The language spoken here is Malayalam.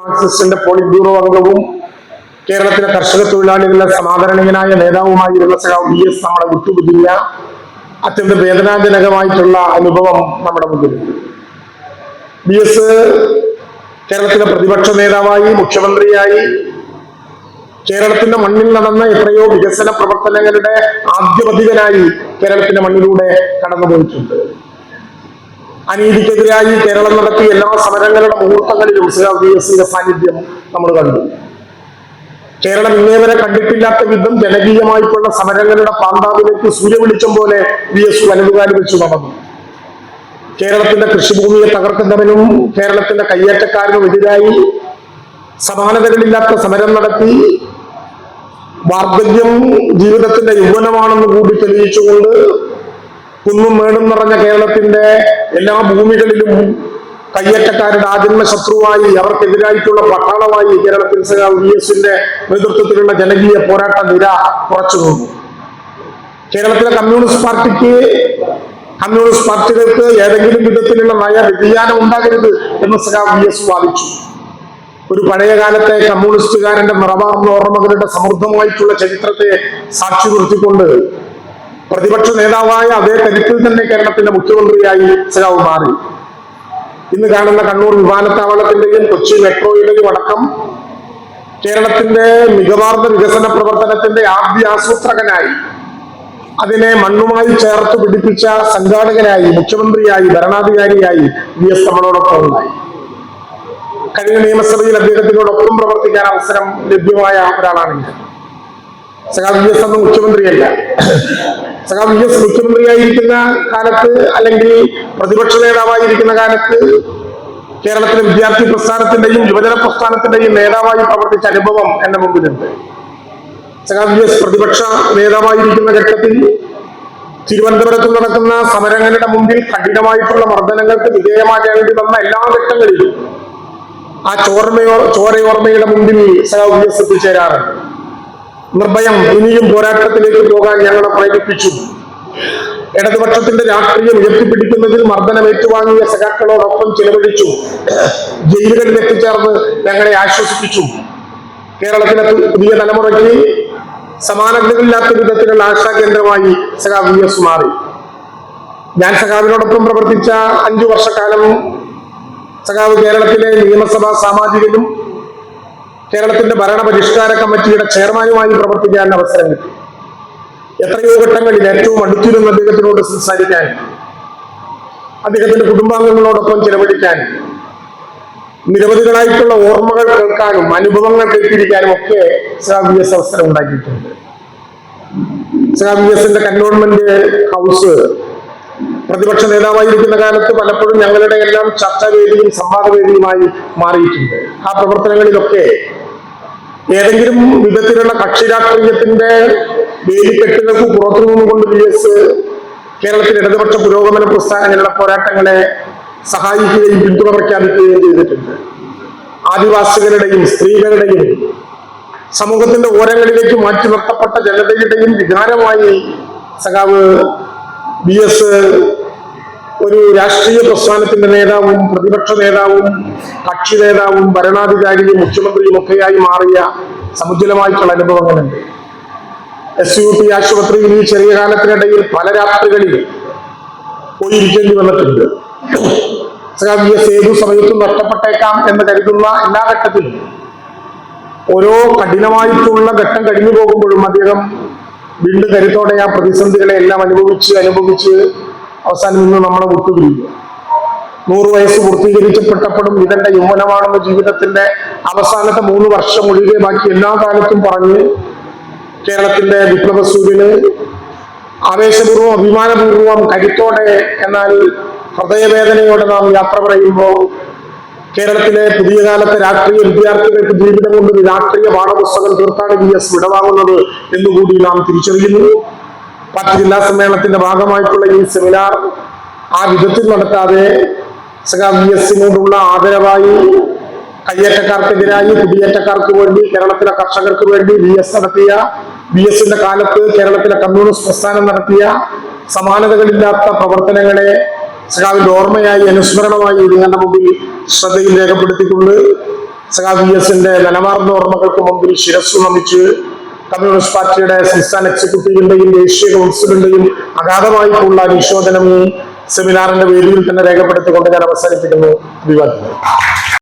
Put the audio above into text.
മാർക്സിസ്റ്റിന്റെ പോളിറ്റ് ബ്യൂറോ അംഗവും കേരളത്തിലെ കർഷക തൊഴിലാളികളുടെ സമാദരണീയനായ നേതാവുമായിരുന്ന സഖാവ് വി എസ് നമ്മളെ വിട്ടുപിരിഞ്ഞ അത്യന്തം വേദനാജനകമായിട്ടുള്ള അനുഭവം നമ്മുടെ മുമ്പിലുണ്ട്. വി എസ് കേരളത്തിലെ പ്രതിപക്ഷ നേതാവായി, മുഖ്യമന്ത്രിയായി, കേരളത്തിന്റെ മണ്ണിൽ നടന്ന എത്രയോ വികസന പ്രവർത്തനങ്ങളുടെ ആദ്യപതികനായി കേരളത്തിന്റെ മണ്ണിലൂടെ കടന്നുപോയിട്ടുണ്ട്. അനീതിക്കെതിരായി കേരളം നടത്തിയ എല്ലാ സമരങ്ങളുടെ മുഹൂർത്തങ്ങളിലും സഖാവ് വി എസിന്റെ സാന്നിധ്യം നമ്മൾ കണ്ടു. കേരളം ഇന്നേവരെ കണ്ടിട്ടില്ലാത്ത വിധം ജനകീയമായിട്ടുള്ള സമരങ്ങളുടെ പാന്താവിലേക്ക് സൂര്യവെളിച്ചം പോലെ വി എസ് വലതുകാലി വെച്ചു നടന്നു. കേരളത്തിന്റെ കൃഷിഭൂമിയെ തകർക്കുന്നവനും കേരളത്തിന്റെ കയ്യേറ്റക്കാരനും എതിരായി സമാനതകളില്ലാത്ത സമരം നടത്തി വാർദ്ധക്യം ജീവിതത്തിന്റെ യൗവനമാണെന്ന് കൂടി തെളിയിച്ചുകൊണ്ട് കുന്നും മേടും നിറഞ്ഞ കേരളത്തിന്റെ എല്ലാ ഭൂമികളിലും കയ്യേറ്റക്കാരുടെ ആജന്മ ശത്രുവായി, അവർക്കെതിരായിട്ടുള്ള പട്ടാളമായി കേരളത്തിൽ സഖാവ് വി എസിന്റെ നേതൃത്വത്തിലുള്ള ജനകീയ പോരാട്ട നിര കുറച്ചു നിന്നു. കേരളത്തിലെ കമ്മ്യൂണിസ്റ്റ് പാർട്ടികൾക്ക് ഏതെങ്കിലും വിധത്തിലുള്ള നയ വ്യതിയാനം ഉണ്ടാകരുത് എന്ന് സഖാവ് വി എസ് വാദിച്ചു. ഒരു പഴയ കാലത്തെ കമ്മ്യൂണിസ്റ്റുകാരന്റെ നിറവാർന്ന ഓർമ്മകളുടെ സമൃദ്ധമായിട്ടുള്ള ചരിത്രത്തെ സാക്ഷി നിർത്തിക്കൊണ്ട് പ്രതിപക്ഷ നേതാവായ അതേ കരുത്തിൽ തന്നെ കേരളത്തിന്റെ മുഖ്യമന്ത്രിയായി സഖാവ് മാറി. ഇന്ന് കാണുന്ന കണ്ണൂർ വിമാനത്താവളത്തിന്റെയും കൊച്ചി മെട്രോയുടെയും അടക്കം കേരളത്തിന്റെ മികവാർന്ന വികസന പ്രവർത്തനത്തിന്റെ ആദ്യ ആസൂത്രകനായി, അതിനെ മണ്ണുമായി ചേർത്ത് പിടിപ്പിച്ച സംഘാടകനായി, മുഖ്യമന്ത്രിയായി, ഭരണാധികാരിയായി വി എസ് നമ്മളോടൊപ്പം ഉണ്ടായി. കഴിഞ്ഞ നിയമസഭയിൽ അദ്ദേഹത്തിനോടൊപ്പം പ്രവർത്തിക്കാൻ അവസരം ലഭ്യമായ ഒരാളാണ് ഞാൻ. സഖാവ് വി എസ് അന്ന് മുഖ്യമന്ത്രിയല്ല. സഖാവ് വി എസ് മുഖ്യമന്ത്രിയായിരിക്കുന്ന കാലത്ത്, അല്ലെങ്കിൽ പ്രതിപക്ഷ നേതാവായിരിക്കുന്ന കാലത്ത് കേരളത്തിലെ വിദ്യാർത്ഥി പ്രസ്ഥാനത്തിന്റെയും യുവജന പ്രസ്ഥാനത്തിന്റെയും നേതാവായി പ്രവർത്തിച്ച അനുഭവം എന്റെ മുമ്പിലുണ്ട്. സഖാവ് വി എസ് പ്രതിപക്ഷ നേതാവായിരിക്കുന്ന ഘട്ടത്തിൽ തിരുവനന്തപുരത്ത് നടക്കുന്ന സമരങ്ങളുടെ മുമ്പിൽ കഠിനമായിട്ടുള്ള മർദ്ദനങ്ങൾക്ക് വിധേയമാകേണ്ടി വന്ന എല്ലാ ഘട്ടങ്ങളിലും ആ ചോരയോർമ്മയുടെ മുമ്പിൽ സഖാവ് വി എസ് എത്തിച്ചേരാറുണ്ട്. നിർഭയം ഇനിയും പോരാട്ടത്തിലേക്ക് പോകാൻ ഞങ്ങളെ പ്രേരിപ്പിച്ചു. ഇടതുപക്ഷത്തിന്റെ രാഷ്ട്രീയം ഉയർത്തിപ്പിടിക്കുന്നതിൽ മർദ്ദനം ഏറ്റുവാങ്ങിയ സഖാക്കളോടൊപ്പം ചിലവഴിച്ചു. ജയിലുകളിൽ എത്തിച്ചേർന്ന് ഞങ്ങളെ ആശ്വസിപ്പിച്ചു. കേരളത്തിലെ പുതിയ തലമുറയ്ക്ക് സമാനതകളില്ലാത്ത വിധത്തിലുള്ള ആശാകേന്ദ്രമായി സഖാവ് വി എസ് മാറി. ഞാൻ സഖാവിനോടൊപ്പം പ്രവർത്തിച്ച 5 വർഷക്കാലം സഖാവ് കേരളത്തിലെ നിയമസഭാ സാമാജികനും കേരളത്തിന്റെ ഭരണപരിഷ്കാര കമ്മിറ്റിയുടെ ചെയർമാനുമായി പ്രവർത്തിക്കാൻ അവസരം കിട്ടി. എത്രയോ ഘട്ടങ്ങളിൽ ഏറ്റവും അടുത്തിരുന്ന അദ്ദേഹത്തിനോട് സംസാരിക്കാൻ, അദ്ദേഹത്തിന്റെ കുടുംബാംഗങ്ങളോടൊപ്പം ചിലവഴിക്കാൻ, നിരവധികളായിട്ടുള്ള ഓർമ്മകൾ കേൾക്കാനും അനുഭവങ്ങൾ കേട്ടിരിക്കാനും ഒക്കെ സഖാവ് വി എസ് അവസരം ഉണ്ടാക്കിയിട്ടുണ്ട്. സഖാവ് വി എസിന്റെ കന്റോൺമെന്റ് ഹൗസ് പ്രതിപക്ഷ നേതാവായിരിക്കുന്ന കാലത്ത് പലപ്പോഴും ഞങ്ങളുടെ എല്ലാം ചർച്ചാവേദിയും സംവാദവേദിയുമായി മാറിയിട്ടുണ്ട്. ആ പ്രവർത്തനങ്ങളിലൊക്കെ ഏതെങ്കിലും വിധത്തിലുള്ള കക്ഷി രാഷ്ട്രീയത്തിന്റെ വേലിക്കെട്ടുകൾക്ക് പുറത്തു നിന്നുകൊണ്ട് വി എസ് കേരളത്തിലെ ഇടതുപക്ഷ പുരോഗമന പ്രസ്ഥാനങ്ങളുടെ പോരാട്ടങ്ങളെ സഹായിക്കുകയും പിന്തുണ പ്രഖ്യാപിക്കുകയും ചെയ്തിട്ടുണ്ട്. ആദിവാസികളുടെയും സ്ത്രീകളുടെയും സമൂഹത്തിന്റെ ഓരങ്ങളിലേക്ക് മാറ്റി നിർത്തപ്പെട്ട ജനതയുടെയും വികാരമായി സഖാവ് വി എസ് ഒരു രാഷ്ട്രീയ പ്രസ്ഥാനത്തിന്റെ നേതാവും പ്രതിപക്ഷ നേതാവും കക്ഷി നേതാവും ഭരണാധികാരിയും മുഖ്യമന്ത്രിയും ഒക്കെയായി മാറിയ സമുജ്വലമായിട്ടുള്ള അനുഭവങ്ങളുണ്ട്. SUT ആശുപത്രിയിൽ ഈ ചെറിയ കാലത്തിനിടയിൽ പല രാത്രികളിൽ പോയിരിക്കേണ്ടി വന്നിട്ടുണ്ട്. സഖാവ് വി എസ് ഏതു സമയത്തും നഷ്ടപ്പെട്ടേക്കാം എന്ന് കരുതുന്ന എല്ലാ ഘട്ടത്തിലും ഓരോ കഠിനമായിട്ടുള്ള ഘട്ടം കഴിഞ്ഞു പോകുമ്പോഴും അദ്ദേഹം വീണ്ടും കരുത്തോടെ ആ പ്രതിസന്ധികളെ എല്ലാം അനുഭവിച്ച് അവസാനം ഇന്ന് നമ്മളെ വിട്ടുപിരിക്കും. 100 വയസ്സ് പൂർത്തീകരിക്കപ്പെട്ടപ്പോഴും ഇതെന്റെ യൗവനമാണെന്ന് ജീവിതത്തിന്റെ അവസാനത്തെ 3 വർഷം ഒഴികെ ബാക്കി എല്ലാ കാലത്തും പറഞ്ഞ് കേരളത്തിന്റെ വിപ്ലവ സൂര്യന് ആവേശപൂർവ്വം അഭിമാനപൂർവ്വം കരുത്തോടെ എന്നാൽ ഹൃദയവേദനയോടെ നാം യാത്ര പറയുമ്പോൾ കേരളത്തിലെ പുതിയ കാലത്തെ രാഷ്ട്രീയ വിദ്യാർത്ഥികൾക്ക് ജീവിതം കൊണ്ട് രാഷ്ട്രീയ പാഠപുസ്തകം തീർത്താണ് വി എസ് വിടവാങ്ങുന്നത് എന്നുകൂടി നാം തിരിച്ചറിയുന്നു. പാർട്ടി ജില്ലാ സമ്മേളനത്തിന്റെ ഭാഗമായിട്ടുള്ള ഈ സെമിനാർ ആ വിധത്തിൽ നടത്താതെ സഖാവ് വി എസിനോടുള്ള ആദരവായി കയ്യേറ്റക്കാർക്കെതിരായി കുടിയേറ്റക്കാർക്ക് വേണ്ടി കേരളത്തിലെ കർഷകർക്ക് വേണ്ടി വി എസിന്റെ കാലത്ത് കേരളത്തിലെ കമ്മ്യൂണിസ്റ്റ് പ്രസ്ഥാനം നടത്തിയ സമാനതകളില്ലാത്ത പ്രവർത്തനങ്ങളെ സഖാവിന്റെ ഓർമ്മയായി അനുസ്മരണമായി നിങ്ങളുടെ മുമ്പിൽ ശ്രദ്ധയിൽ രേഖപ്പെടുത്തിക്കൊണ്ട് സഖാവ് VS-ന്റെ നനവാർന്ന ഓർമ്മകൾക്ക് മുമ്പിൽ ശിരസ്സു നമിച്ച് കമ്മ്യൂണിസ്റ്റ് പാർട്ടിയുടെ സംസ്ഥാന എക്സിക്യൂട്ടീവിന്റെയും ദേശീയ കൗൺസിലിന്റെയും അഗാധമായിട്ടുള്ള അനുശോചനം ഈ സെമിനാറിന്റെ വേദിയിൽ തന്നെ രേഖപ്പെടുത്തിക്കൊണ്ട് ഞാൻ അവസാനിപ്പിക്കുന്നു. അഭിവാദ്യങ്ങൾ.